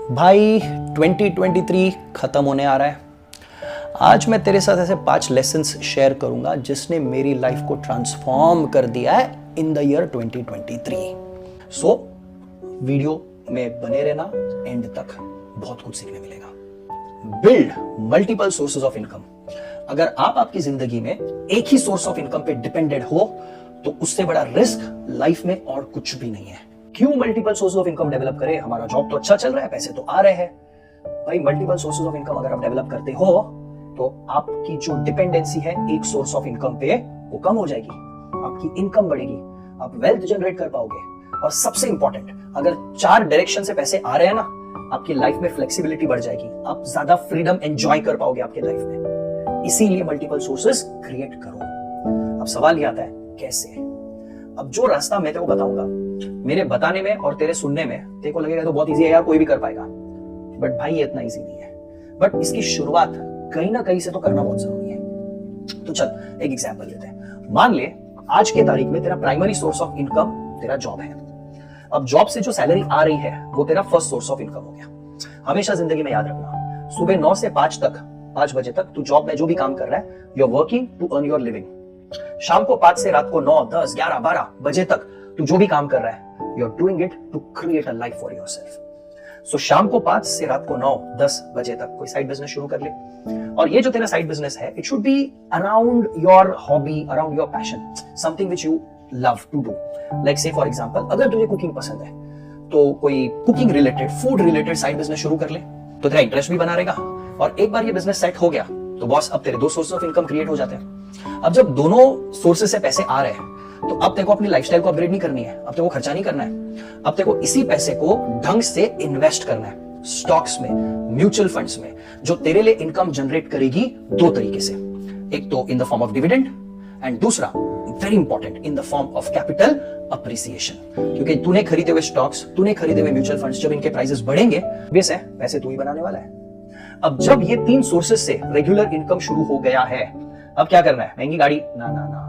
भाई 2023 खत्म होने आ रहा है। आज मैं तेरे साथ ऐसे 5 लेसन्स शेयर करूंगा जिसने मेरी लाइफ को ट्रांसफॉर्म कर दिया है in the year 2023। So video में बने रहना एंड तक, बहुत कुछ सीखने मिलेगा। Build multiple sources of income. अगर आप आपकी जिंदगी में एक ही सोर्स ऑफ इनकम पे डिपेंडेंट हो तो उससे बड़ा रिस्क लाइफ में और कुछ भी नहीं है। क्यों multiple source of income develop करें? हमारा जॉब तो अच्छा चल रहा है, पैसे तो आ रहे हैं। भाई मल्टीपल सोर्सेज ऑफ इनकम अगर आप डेवलप करते हो तो आपकी जो डिपेंडेंसी है एक सोर्स ऑफ इनकम पे वो कम हो जाएगी, आपकी इनकम बढ़ेगी, आप वेल्थ जनरेट कर पाओगे। और सबसे इंपॉर्टेंट, अगर 4 डायरेक्शन से पैसे आ रहे हैं ना, आपकी लाइफ में फ्लेक्सिबिलिटी बढ़ जाएगी, आप ज्यादा फ्रीडम एंजॉय कर पाओगे आपके लाइफ में। इसीलिए मल्टीपल सोर्सेज क्रिएट करो। अब सवाल ये आता है कैसे? अब जो रास्ता मैं तेरे को बताऊंगा, मेरे बताने में और तेरे सुनने में तेरे को लगेगा तो बहुत इजी है यार, कोई भी कर पाएगा, बट भाई ये इतना इजी नहीं है। बट इसकी शुरुआत कहीं ना कहीं से तो करना बहुत जरूरी है। तो चल एक एग्जांपल लेते हैं। मान ले आज के तारीख में तेरा प्राइमरी सोर्स ऑफ इनकम तेरा जॉब है। अब जॉब से जो सैलरी आ रही है वो तेरा फर्स्ट सोर्स ऑफ इनकम हो गया। हमेशा जिंदगी में याद रखना, सुबह 9 से 5 बजे तक तू जॉब में जो भी काम कर रहा है, you are working to earn your living. शाम को 5 से रात को 9, 10, 11, 12 बजे तक तू जो भी काम कर रहा है, you are doing it to create a life for yourself. So शाम को 5 से रात को 9, 10 बजे तक कोई साइड बिजनेस शुरू कर ले। और ये जो तेरा साइड बिजनेस है, it should be around your hobby, around your passion, something which you love to do. Like say for example, अगर तुझे कुकिंग पसंद है तो कोई cooking related, food related side business शुरू कर ले, तो तेरा इंटरेस्ट भी बना रहेगा। और एक बार ये बिजनेस सेट हो गया तो बॉस, अब तेरे 2 सोर्स ऑफ इनकम क्रिएट हो जाते हैं। अब जब दोनों सोर्सेस से पैसे आ रहे हैं तो अब तेरे को अपनी लाइफस्टाइल को अपग्रेड नहीं करनी है, अब तेरे को खर्चा नहीं करना है। अब तेरे को इसी पैसे को ढंग से इन्वेस्ट करना है, स्टॉक्स में, म्यूचुअल फंड्स में, जो तेरे लिए इनकम जनरेट करेगी 2 तरीके से। एक तो in the form of dividend, and दूसरा very important in the form of capital appreciation. क्योंकि तूने खरीदे हुए स्टॉक्स, तूने खरीदे हुए म्यूचुअल फंड्स, जब इनके प्राइसेस बढ़ेंगे, बेस है पैसे तू ही बनाने वाला है। अब जब ये 3 सोर्सेस से रेगुलर इनकम शुरू हो गया है, अब क्या करना है? महंगी गाड़ी ना ना ना,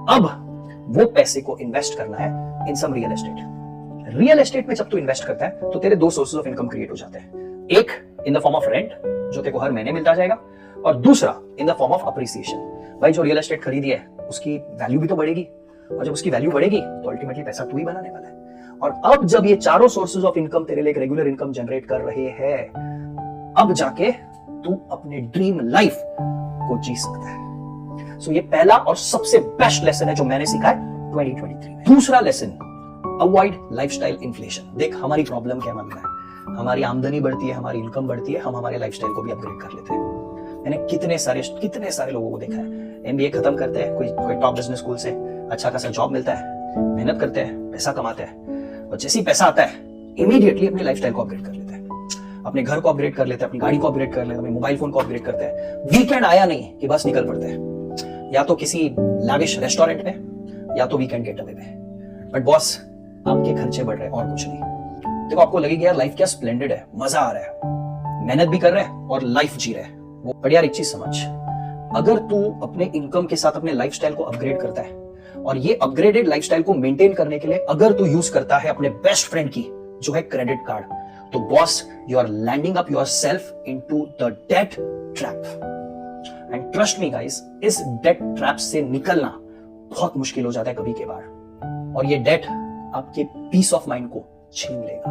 अब वो पैसे को इन्वेस्ट करना है in some real estate. Real estate में जब तू इन्वेस्ट करता है तो तेरे 2 सोर्सेज ऑफ इनकम क्रिएट हो जाते हैं। एक इन द फॉर्म ऑफ रेंट, जो तेरे को हर महीने मिलता जाएगा, और दूसरा इन द फॉर्म ऑफ अप्रिसिएशन। भाई जो रियल एस्टेट खरीदी है उसकी वैल्यू भी तो बढ़ेगी, और जब उसकी वैल्यू बढ़ेगी तो अल्टीमेटली पैसा तू ही बनाने वाला है। और अब जब ये चारों सोर्सेज ऑफ इनकम तेरे लिए एक रेगुलर इनकम जनरेट कर रहे हैं, अब जाके तू अपने ड्रीम लाइफ को जी सकता है। सो ये पहला और सबसे बेस्ट लेसन है जो मैंने सीखा है 2023 में। दूसरा लेसन, अवॉइड लाइफस्टाइल इन्फ्लेशन। देख हमारी प्रॉब्लम क्या मानना है, हमारी आमदनी बढ़ती है, हमारी इनकम बढ़ती है, हम हमारे लाइफस्टाइल को भी अपग्रेड कर लेते हैं। मैंने कितने सारे लोगों को देखा है, एमबीए खत्म करते हैं, कोई टॉप बिजनेस स्कूल से अच्छा खासा जॉब मिलता है, मेहनत करते हैं, पैसा कमाते हैं, और जैसे ही पैसा आता है इमीडिएटली अपनी लाइफस्टाइल को अपग्रेड कर लेते हैं, अपने घर को अपग्रेड कर लेते हैं, अपनी गाड़ी को अपग्रेड कर लेते हैं, अपने मोबाइल फोन को अपग्रेड करते हैं। वीकेंड आया नहीं कि बस निकल पड़ते हैं, या तो किसी लैविश रेस्टोरेंट में, या तो वीकेंड गेटअवे में। बट बॉस आपके खर्चे बढ़ रहे हैं और कुछ नहीं। देखो आपको लगेगा यार लाइफ क्या स्प्लेंडेड है, मजा आ रहा है, मेहनत भी कर रहे हैं और लाइफ जी रहे हैं वो। बट यार एक चीज समझ, अगर तू अपने इनकम के साथ अपने लाइफस्टाइल को अपग्रेड करता है, और ये अपग्रेडेड लाइफस्टाइल को मेंटेन करने के लिए अगर तू यूज करता है अपने बेस्ट फ्रेंड की, जो है क्रेडिट कार्ड, तो boss you are landing up yourself into the debt trap. And trust me guys, इस डेट ट्रैप से निकलना बहुत मुश्किल हो जाता है कभी के बार, और ये डेट आपके पीस ऑफ माइंड को छीन लेगा,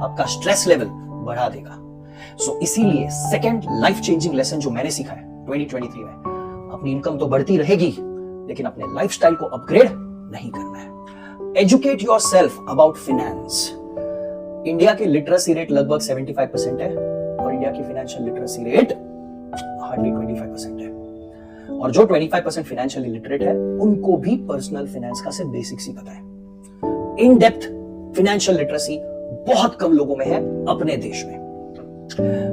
आपका स्ट्रेस लेवल बढ़ा देगा। सो इसीलिए सेकंड लाइफ चेंजिंग लेसन जो मैंने सीखा है 2023 में, अपनी इनकम तो बढ़ती रहेगी लेकिन अपने लाइफस्टाइल को अपग्रेड नहीं करना है। Educate yourself about finance. India की लिटरेसी रेट लगभग 75% है, और इंडिया की फाइनेंशियल लिटरेसी रेट हार्डली 25% है। और जो 25% फाइनेंशियली लिटरेट है उनको भी पर्सनल फाइनेंस का सिर्फ बेसिक्स ही पता है। इन डेप्थ फाइनेंशियल लिटरेसी बहुत कम लोगों में है अपने देश में।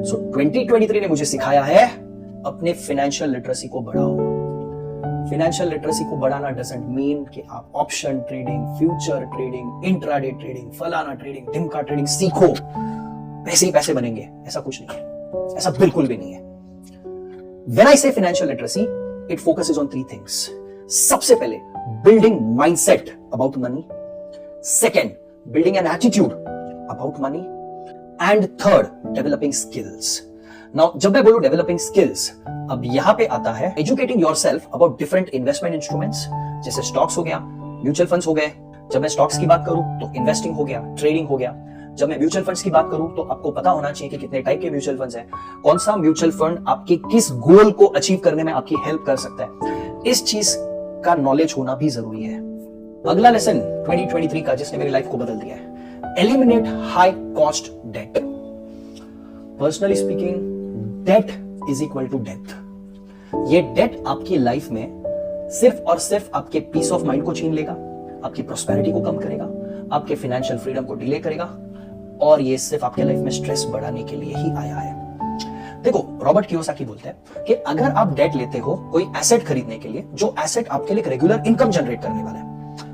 सो 2023 ने मुझे सिखाया है अपने फाइनेंशियल लिटरेसी को बढ़ाओ। फाइनेंशियल लिटरेसी को बढ़ाना डजंट मीन कि आप option trading, future trading, intraday trading, फलाना ट्रेडिंग, ढिमका ट्रेडिंग सीखो, पैसे ही पैसे बनेंगे, ऐसा कुछ नहीं है, ऐसा बिल्कुल भी नहीं है। When I say financial literacy, it focuses on 3 things. सबसे पहले building mindset about money. Second, building an attitude about money. And third, developing skills. Now जब मैं बोलूं डेवलपिंग स्किल्स, अब यहां पे आता है educating yourself about different investment instruments, जैसे स्टॉक्स हो गया, म्यूचुअल फंड्स हो गए। जब मैं स्टॉक्स की बात करूं तो इन्वेस्टिंग हो गया, ट्रेडिंग हो गया। जब मैं म्यूचुअल फंड्स की बात करूं तो आपको पता होना चाहिए कि कितने टाइप के म्यूचुअल फंड्स हैं, कौन सा म्यूचुअल फंड आपके किस गोल को अचीव करने में आपकी हेल्प कर सकता है। इस चीज का नॉलेज होना भी जरूरी है। अगला लेसन 2023 का जिसने मेरी लाइफ को बदल दिया है, eliminate high cost debt. Personally speaking, debt is equal to death. ये डेट आपकी लाइफ में सिर्फ और सिर्फ आपके पीस ऑफ माइंड को छीन लेगा, आपकी प्रोस्पेरिटी को कम करेगा, आपके फाइनेंशियल फ्रीडम को डिले करेगा, और ये सिर्फ आपके लाइफ में स्ट्रेस बढ़ाने के लिए ही आया है। देखो, रॉबर्ट कियोसाकी बोलते हैं कि अगर आप डेट लेते हो कोई एसेट खरीदने के लिए, जो एसेट आपके लिए रेगुलर इनकम जनरेट करने वाला है,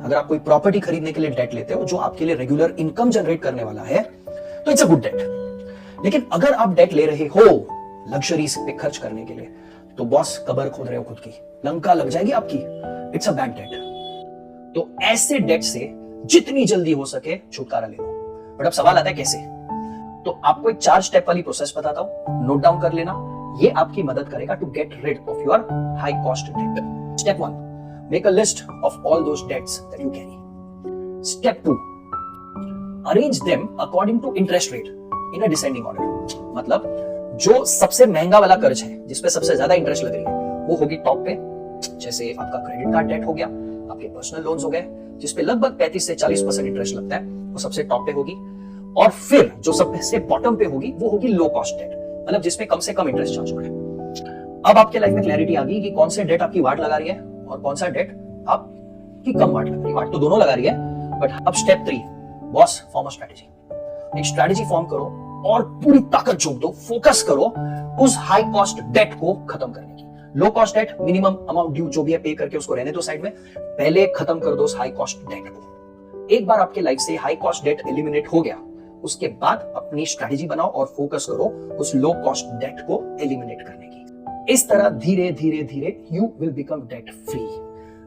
अगर आप कोई प्रॉपर्टी खरीदने के लिए डेट लेते हो जो आपके लिए रेगुलर इनकम जनरेट करने वाला है, तो इट्स अ गुड डेट। लेकिन अगर आप डेट ले रहे हो लग्जरीज पे खर्च करने के लिए, तो बॉस कबर खोद रहे हो खुद की, लंका लग जाएगी आपकी। It's a bad debt. तो ऐसे डेट से जितनी जल्दी हो सके छुटकारा ले लो। बट अब सवाल आता है कैसे? तो आपको एक 4 स्टेप वाली प्रोसेस बताता हूं, नोट डाउन कर लेना। ये आपकी मदद करेगा to get rid of your high cost debt. Step 1, make a list of all those debts that you carry. Step 2, arrange them according to interest rate in a descending order. मतलब जो सबसे महंगा वाला कर्ज है, जिसपे सबसे ज्यादा इंटरेस्ट लग रही है, वो होगी टॉप पे। जैसे आपका क्रेडिट कार्ड डेट हो गया, आपके पर्सनल लोन्स हो गए, जिसपे लगभग 35 से 40% इंटरेस्ट लगता है, वो सबसे टॉप पे होगी। और फिर जो सबसे बॉटम पे होगी वो होगी लो कॉस्ट डेट, मतलब जिसमें कम से कम इंटरेस्ट चार्ज हो रहा है। अब आपके लाइफ में क्लैरिटी आ गई कि कौन से डेट आपकी वाट लगा रही है और कौन सा डेट आपकी कम वाट लगा रही है। वाट तो दोनों लगा रही है, बट अब step 3, boss, form a strategy. एक स्ट्रेटेजी फॉर्म करो और पूरी ताकत झोंक दो, फोकस करो उस हाई कॉस्ट डेट को खत्म करने की। Low cost debt, minimum amount due जो भी है पे करके उसको रहने दो साइड में, पहले खत्म कर दो उस हाई कॉस्ट डेट को। एक बार आपके लाइफ से हाई कॉस्ट डेट एलिमिनेट हो गया, उसके बाद अपनी स्ट्रेटेजी बनाओ और फोकस करो उस लो कॉस्ट डेट को एलिमिनेट करने की। इस तरह धीरे धीरे धीरे you will become debt free.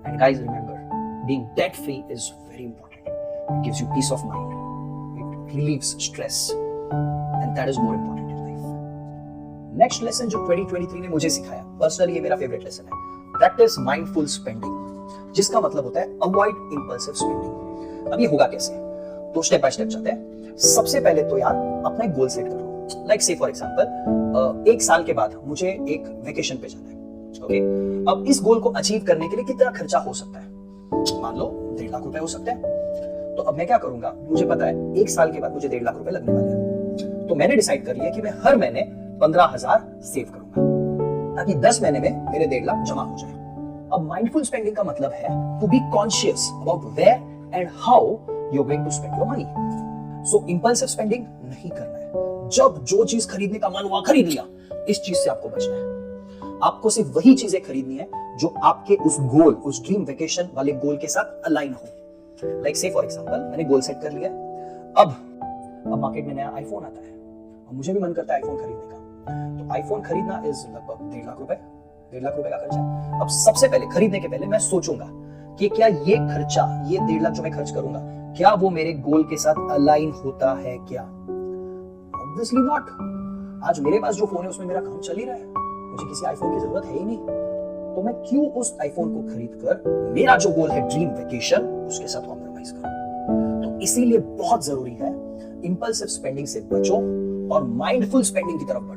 And guys remember, being debt free is very important. It gives you peace of mind, it relieves stress, and that is more important in life. Next lesson जो 2023 ने मुझे सिखाया, personally ये मेरा favourite lesson है, practice mindful spending, जिसका मतलब होता है अवॉइड इंपल्सिव स्पेंडिंग। अब ये होगा कैसे? तो स्टेप बाय स्टेप चलते हैं। सबसे पहले तो यार अपना एक गोल सेट करो। लाइक से फॉर एग्जांपल 1 साल के बाद मुझे एक वेकेशन पे जाना है। ओके, अब इस गोल को अचीव करने के लिए कितना खर्चा हो सकता है? मान लो 1.5 लाख रुपए हो सकते हैं। तो अब मैं क्या करूंगा, मुझे पता है 1 साल के बाद मुझे 1.5 लाख रुपए लगने वाले हैं। तो मैंने डिसाइड कर लिया कि मैं हर महीने 15,000 सेव करूंगा, ताकि 10 महीने में मेरे 1.5 लाख जमा हो जाए। अब माइंडफुल स्पेंडिंग का मतलब है to be conscious about where and how you are going to spend your money. So impulsive spending नहीं करना है। जब जो चीज खरीदने का मन हुआ खरीद लिया, इस चीज से आपको बचना है। आपको सिर्फ वही चीजें खरीदनी है जो आपके उस गोल, उस ड्रीम वेकेशन वाले गोल के साथ अलाइन हो। लाइक से फॉर एग्जांपल मैंने गोल सेट कर लिया, अब मार्केट में नया आईफोन आता है और मुझे भी मन करता है आईफोन खरीदने का। तो आईफोन खरीदना इज लगभग 1.5 लाख रुपए, 1.5 लाख रुपए का खर्चा। अब सबसे पहले खरीदने के पहले मैं सोचूंगा कि क्या ये खर्चा, ये 1.5 लाख जो मैं खर्च करूंगा, क्या वो मेरे गोल के साथ अलाइन होता है क्या? Obviously not. आज मेरे पास जो फोन है उसमें मेरा काम चल ही रहा है, मुझे किसी आईफोन की जरूरत है ही नहीं। तो मैं क्यों उस आईफोन को खरीदकर मेरा जो गोल है ड्रीम वेकेशन, उसके साथ कॉम्प्रोमाइज करूं? तो इसीलिए बहुत जरूरी है इंपल्सिव स्पेंडिंग से बचो और माइंडफुल स्पेंडिंग की तरफ बढ़ो।